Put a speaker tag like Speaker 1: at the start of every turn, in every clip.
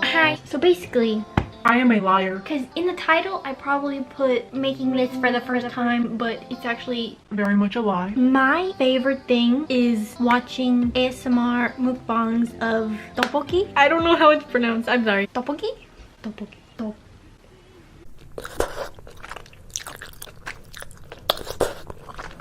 Speaker 1: Hi. So basically,
Speaker 2: I am a liar.
Speaker 1: because in the title I probably put making this for the first time, but it's actually
Speaker 2: Very much a lie.
Speaker 1: my favorite thing is watching ASMR mukbangs of tteokbokki. I don't know how it's pronounced. I'm sorry. Tteokbokki? Tteokbokki.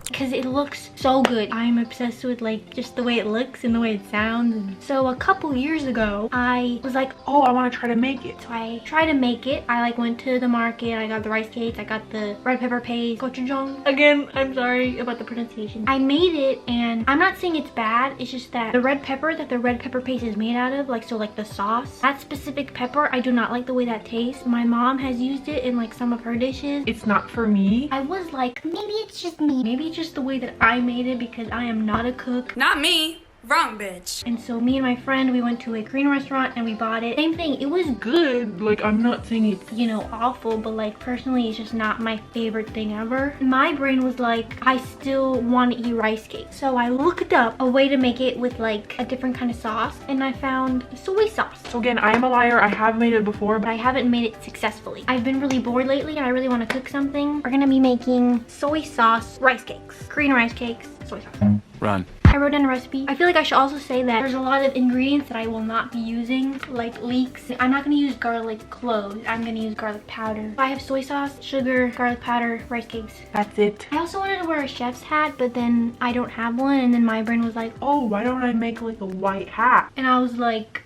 Speaker 1: Because it looks so good. I'm obsessed with like just the way it looks and the way it sounds. And so a couple years ago I was like,
Speaker 2: Oh, I want to try to make it.
Speaker 1: so I tried to make it. I like went to the market, I got the rice cakes, I got the red pepper paste, gochujang. Again, I'm sorry about the pronunciation. I made it, and I'm not saying it's bad, it's just that the red pepper that the red pepper paste is made out of, like, so like the sauce, that specific pepper, I do not like the way that tastes. My mom has used it in like some of her dishes.
Speaker 2: It's not for me.
Speaker 1: I was like, maybe it's just me. Maybe it's just the way that I made it, because I am not a cook.
Speaker 3: Not me. Wrong bitch.
Speaker 1: And so me and my friend, we went to a Korean restaurant and we bought it. Same thing, it was
Speaker 2: Good. Like, I'm not saying it's...
Speaker 1: you know, awful, but like personally it's just not my favorite thing ever. My brain was like, I still want to eat rice cake. So I looked up a way to make it with like a different kind of sauce, and I found soy sauce.
Speaker 2: So again, I am a liar. I have made it before,
Speaker 1: But
Speaker 2: but
Speaker 1: I haven't made it successfully. I've been really bored lately and I really want to cook something. We're gonna be making soy sauce rice cakes. Korean rice cakes, soy sauce.
Speaker 4: Run.
Speaker 1: I wrote down a recipe. I feel like I should also say that there's a lot of ingredients that I will not be using, like leeks. I'm not gonna use garlic cloves. I'm gonna use garlic powder. I have soy sauce, sugar, garlic powder, rice cakes.
Speaker 2: that's it.
Speaker 1: I also wanted to wear a chef's hat, but then I don't have one, and then my brain was like,
Speaker 2: Oh, why don't I make like a white hat?
Speaker 1: and I was like,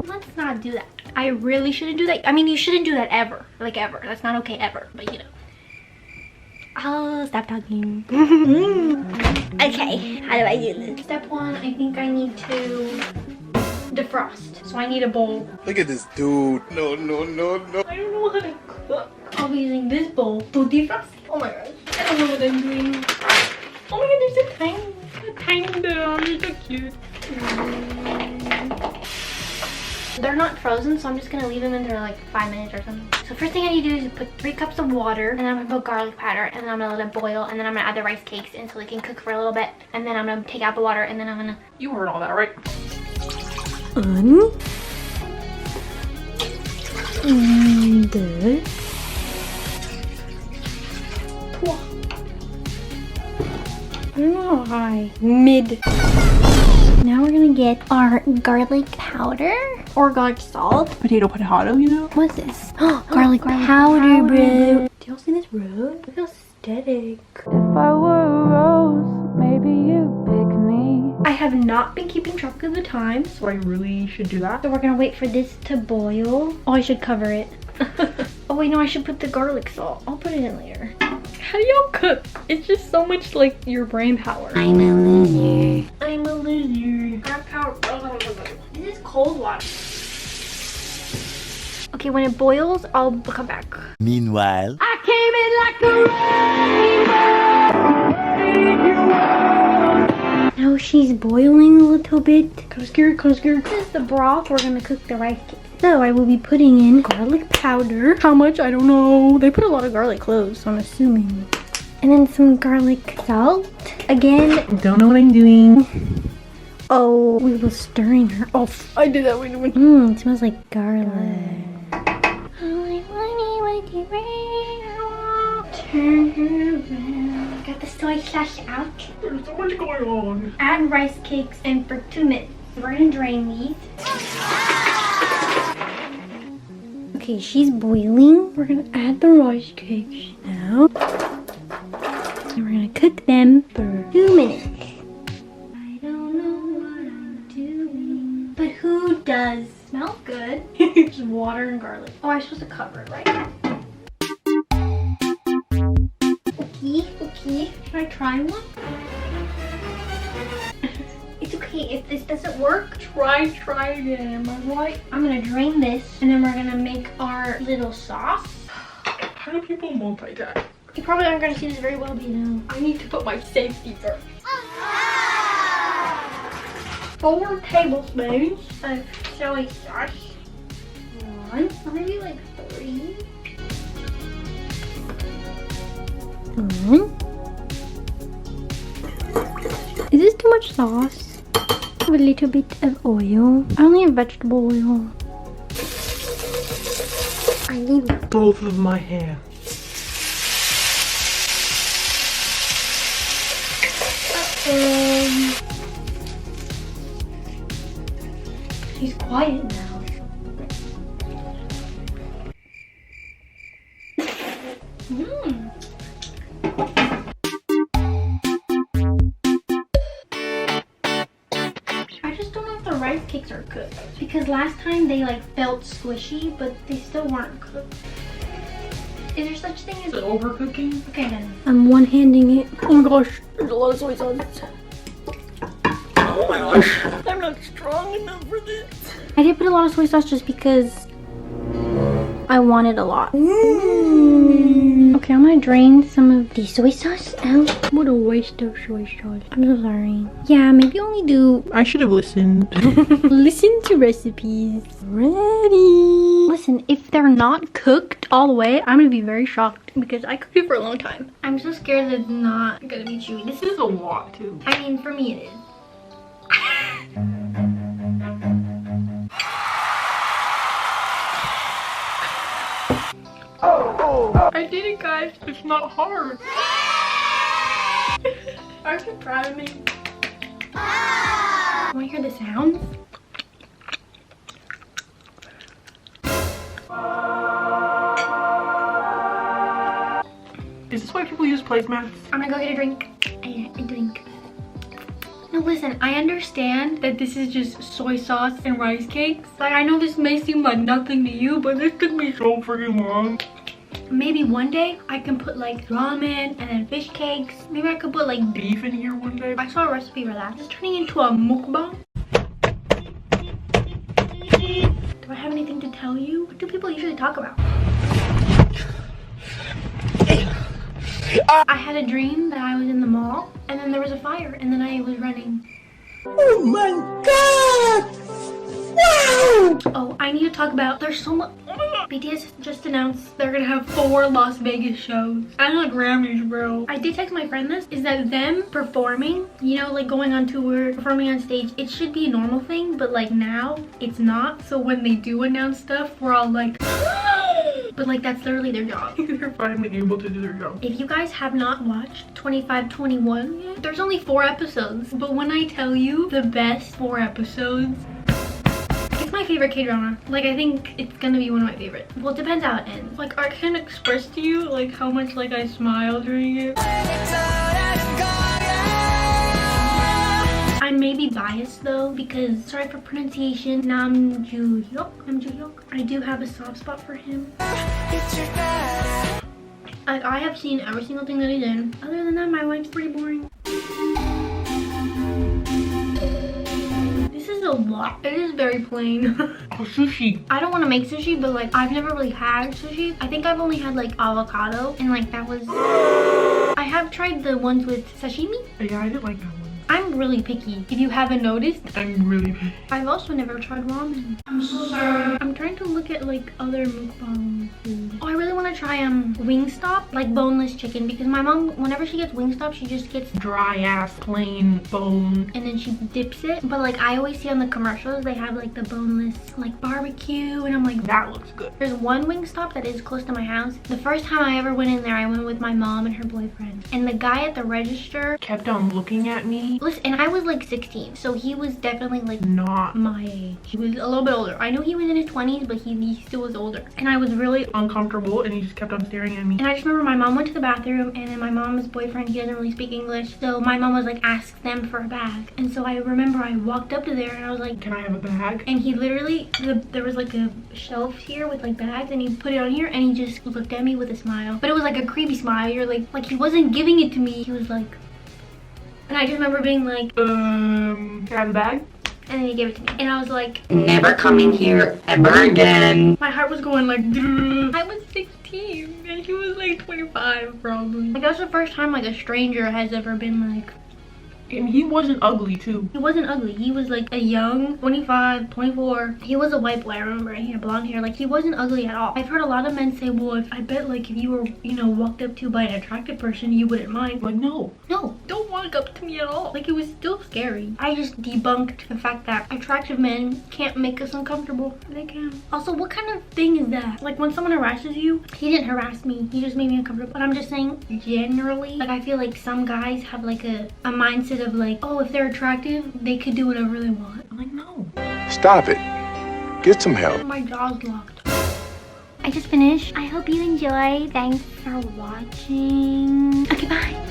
Speaker 1: let's not do that. I really shouldn't do that. I mean, you shouldn't do that ever. Like ever. That's not okay ever, but you know. Oh, stop talking. Okay, how do I do this? Step one, I think I need to defrost. So I need a bowl.
Speaker 4: Look at this dude. No.
Speaker 1: I don't know how to cook. I'll be using this bowl to defrost. Oh my gosh, I don't know what I'm doing. Oh my god, they're so tiny little, they're so cute. They're not frozen, so I'm just gonna leave them in there like 5 minutes or something. So first thing I need to do is put 3 cups of water, and then I'm gonna put garlic powder, and then I'm gonna let it boil, and then I'm gonna add the rice cakes until they can cook for a little bit, and then I'm gonna take out the water, and then I'm gonna
Speaker 2: You heard all that, right?
Speaker 1: high, mid. Now we're gonna get our garlic powder or garlic salt.
Speaker 2: Potato, you know?
Speaker 1: What's this? Garlic powder, bro. Do y'all see this road? Look how aesthetic.
Speaker 3: If I were a rose, maybe you'd pick me.
Speaker 1: I have not been keeping track of the time,
Speaker 2: So I really should do that.
Speaker 1: so we're gonna wait for this to boil. Oh, I should cover it. Oh wait, no, I should put the garlic salt. I'll put it in later. How do y'all cook? It's just so much like your brain power. I'm a loser. I'm a loser. This is cold water. Okay, when it boils, I'll come back.
Speaker 4: Meanwhile.
Speaker 1: I came in like a Now she's boiling a little bit. Kinda scared. This is the broth we're gonna cook the rice cake. So I will be putting in garlic powder. How much? I don't know. They put a lot of garlic cloves, so I'm assuming. And then some garlic salt. Again.
Speaker 2: Don't know what I'm doing.
Speaker 1: Oh, we were stirring her. Oh, I did that. Wait. It smells like garlic. Turn her around. Got the soy sauce out.
Speaker 2: There's so much going on.
Speaker 1: Add rice cakes in for 2 minutes. We're gonna drain these. Okay, she's boiling. We're gonna add the rice cakes now. And we're gonna cook them for 2 minutes. I don't know what I'm doing. But who does? Smells good. Just water and garlic. Oh, I'm supposed to cover it, right? Okay. Should I try one? It's okay. If this doesn't work, try again. Am I right? I'm gonna drain this, and then we're gonna make our little sauce.
Speaker 2: How do people multitask?
Speaker 1: You probably aren't gonna see this very well, but you know, I need to put my safety first. 4 tablespoons of soy sauce. 1, or maybe like 3. 1. Is this too much sauce? With a little bit of oil. I only have vegetable oil. I need
Speaker 2: Both of my hands.
Speaker 1: He's quiet now. I just don't know if the rice cakes are cooked because last time they like felt squishy, but they still weren't cooked. Is there such thing as
Speaker 2: Overcooking?
Speaker 1: Okay then. I'm one-handing it. Oh my gosh, there's a lot of soy sauce.
Speaker 2: Oh my gosh.
Speaker 1: I'm not strong enough for this. I did put a lot of soy sauce just because I wanted a lot. Okay, I'm gonna drain some of the soy sauce out. What a waste of soy sauce. I'm so sorry. Yeah, maybe only do
Speaker 2: I should have listened.
Speaker 1: listen to recipes. Ready. Listen, if they're not cooked all the way, I'm gonna be very shocked because I cooked it for a long time. I'm so scared that it's not gonna be chewy.
Speaker 2: This is a lot too.
Speaker 1: I mean, for me it is.
Speaker 2: I did it, guys. It's not hard.
Speaker 1: Aren't you proud of me? Want to hear the sounds?
Speaker 2: Is this why people use placemats?
Speaker 1: I'm gonna go get a drink. A drink. No, listen, I understand that this is just soy sauce and rice cakes. Like, I know this may seem like nothing to you, but this took me
Speaker 2: So freaking long.
Speaker 1: maybe one day I can put like ramen and then fish cakes. Maybe I could put like
Speaker 2: Beef in here one day.
Speaker 1: I saw a recipe for that. It's turning into a mukbang. Do I have anything to tell you? What do people usually talk about? I had a dream that I was in the mall and then there was a fire and then I was running.
Speaker 4: Oh my god! Wow!
Speaker 1: Oh, I need to talk about, there's so much. BTS just announced they're gonna have 4 Las Vegas shows. I know, like Grammys, bro. I did text my friend this, is that them performing, you know, like going on tour, performing on stage, it should be a normal thing, but like now, it's not. So when they do announce stuff, we're all like, but like that's literally their job.
Speaker 2: They're finally able to do their job.
Speaker 1: If you guys have not watched 2521 yet, there's only 4 episodes, but when I tell you the best 4 episodes, it's my favorite K-drama. Like, I think it's gonna be one of my favorites. Well, it depends how it ends. Like, I can't express to you like how much like I smile during it. I may be biased though because, sorry for pronunciation, Namjoon. I do have a soft spot for him. I have seen every single thing that he's in. Other than that, my life's pretty boring. This is a lot. It is very plain.
Speaker 2: Oh, sushi.
Speaker 1: I don't want to make sushi, but like I've never really had sushi. I think I've only had like avocado and like that was... I have tried the ones with sashimi.
Speaker 2: Yeah, I didn't like that one.
Speaker 1: I'm really picky. If you haven't noticed,
Speaker 2: I'm really picky.
Speaker 1: I've also never tried ramen. I'm so sorry. I'm trying to look at like other mukbang food. Oh, I really want to try Wingstop, like boneless chicken, because my mom, whenever she gets Wingstop, she just gets
Speaker 2: Dry ass, plain bone.
Speaker 1: and then she dips it. But like I always see on the commercials, they have like the boneless like barbecue, and I'm like,
Speaker 2: That looks good.
Speaker 1: there's one Wingstop that is close to my house. The first time I ever went in there, I went with my mom and her boyfriend, and the guy at the register,
Speaker 2: Kept on looking at me.
Speaker 1: listen, and I was like 16, so he was definitely like
Speaker 2: Not
Speaker 1: my age. He was a little bit older. I know he was in his 20s, but he still was older. And I was really,
Speaker 2: uncomfortable, and he just kept on staring at me.
Speaker 1: and I just remember my mom went to the bathroom, and then my mom's boyfriend, he doesn't really speak English, so my mom was like, ask them for a bag. And so I remember I walked up to there and I was like,
Speaker 2: Can I have a bag?
Speaker 1: and he literally, there was like a shelf here with like bags, and he put it on here and he just looked at me with a smile. But it was like a creepy smile. You're like he wasn't giving it to me. He was like, and I just remember being like,
Speaker 2: Can I have a bag?
Speaker 1: and then he gave it to me. And I was like,
Speaker 5: Never coming here ever again.
Speaker 1: my heart was going like, I was 16 and he was like 25 probably. Like that was the first time like a stranger has ever been like,
Speaker 2: And he wasn't ugly too.
Speaker 1: He wasn't ugly. He was like a young 25, 24. He was a white boy, I remember. He had blonde hair. Like, he wasn't ugly at all. I've heard a lot of men say, well, I bet like if you were, you know, walked up to by an attractive person, you wouldn't mind.
Speaker 2: But no.
Speaker 1: No, don't walk up to me at all. Like, it was still scary. I just debunked the fact that attractive men can't make us uncomfortable. They can. Also, what kind of thing is that? Like, when someone harasses you, he didn't harass me. He just made me uncomfortable. But I'm just saying, generally, like, I feel like some guys have like a mindset of like, oh, if they're attractive, they could do whatever they want.
Speaker 2: I'm like, no.
Speaker 6: Stop it. Get some help.
Speaker 1: My jaw's locked. I just finished. I hope you enjoyed. Thanks for watching. Okay, bye.